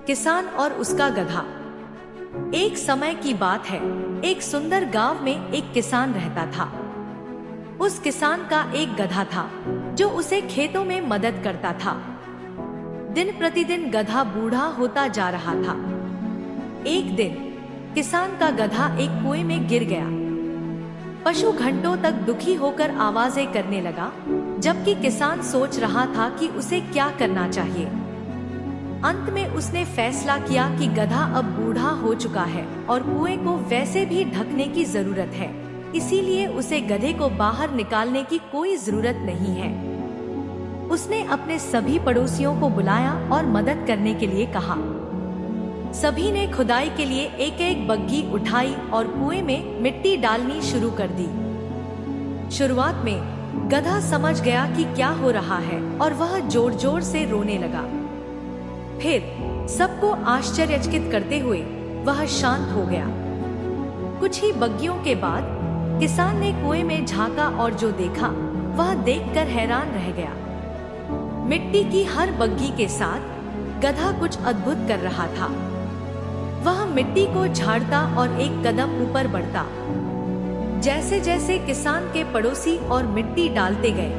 किसान और उसका गधा। एक समय की बात है, एक सुंदर गांव में एक किसान रहता था। उस किसान का एक गधा था जो उसे खेतों में मदद करता था। दिन प्रतिदिन गधा बूढ़ा होता जा रहा था। एक दिन किसान का गधा एक कुएं में गिर गया। पशु घंटों तक दुखी होकर आवाजें करने लगा, जबकि किसान सोच रहा था कि उसे क्या करना चाहिए। अंत में उसने फैसला किया कि गधा अब बूढ़ा हो चुका है और कुएं को वैसे भी ढकने की जरूरत है, इसीलिए उसे गधे को बाहर निकालने की कोई जरूरत नहीं है। उसने अपने सभी पड़ोसियों को बुलाया और मदद करने के लिए कहा। सभी ने खुदाई के लिए एक एक बग्घी उठाई और कुएं में मिट्टी डालनी शुरू कर दी। शुरुआत में गधा समझ गया कि क्या हो रहा है और वह जोर जोर से रोने लगा। फिर सबको आश्चर्यचकित करते हुए वह शांत हो गया। कुछ ही बग्घियों के बाद किसान ने कुएं में झांका और जो देखा वह देखकर हैरान रह गया। मिट्टी की हर बग्घी के साथ गधा कुछ अद्भुत कर रहा था। वह मिट्टी को झाड़ता और एक कदम ऊपर बढ़ता। जैसे जैसे किसान के पड़ोसी और मिट्टी डालते गए,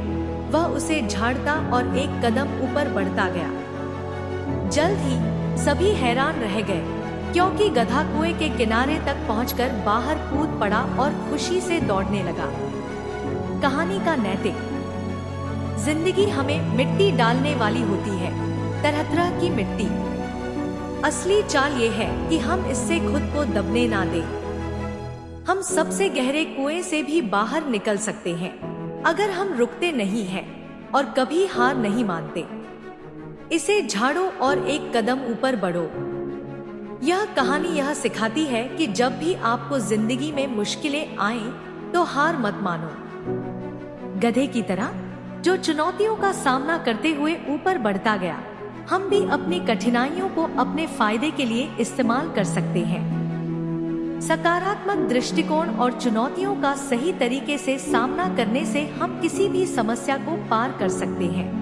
वह उसे झाड़ता और एक कदम ऊपर बढ़ता गया। जल्द ही सभी हैरान रह गए, क्योंकि गधा कुएं के किनारे तक पहुंचकर बाहर कूद पड़ा और खुशी से दौड़ने लगा। कहानी का नैतिक: जिंदगी हमें मिट्टी डालने वाली होती है, तरह तरह की मिट्टी। असली चाल ये है कि हम इससे खुद को दबने ना दें। हम सबसे गहरे कुएं से भी बाहर निकल सकते हैं, अगर हम रुकते नहीं हैं और कभी हार नहीं मानते। इसे झाड़ो और एक कदम ऊपर बढ़ो। यह कहानी यह सिखाती है कि जब भी आपको जिंदगी में मुश्किलें आएं, तो हार मत मानो। गधे की तरह जो चुनौतियों का सामना करते हुए ऊपर बढ़ता गया, हम भी अपनी कठिनाइयों को अपने फायदे के लिए इस्तेमाल कर सकते हैं। सकारात्मक दृष्टिकोण और चुनौतियों का सही तरीके से सामना करने से हम किसी भी समस्या को पार कर सकते हैं।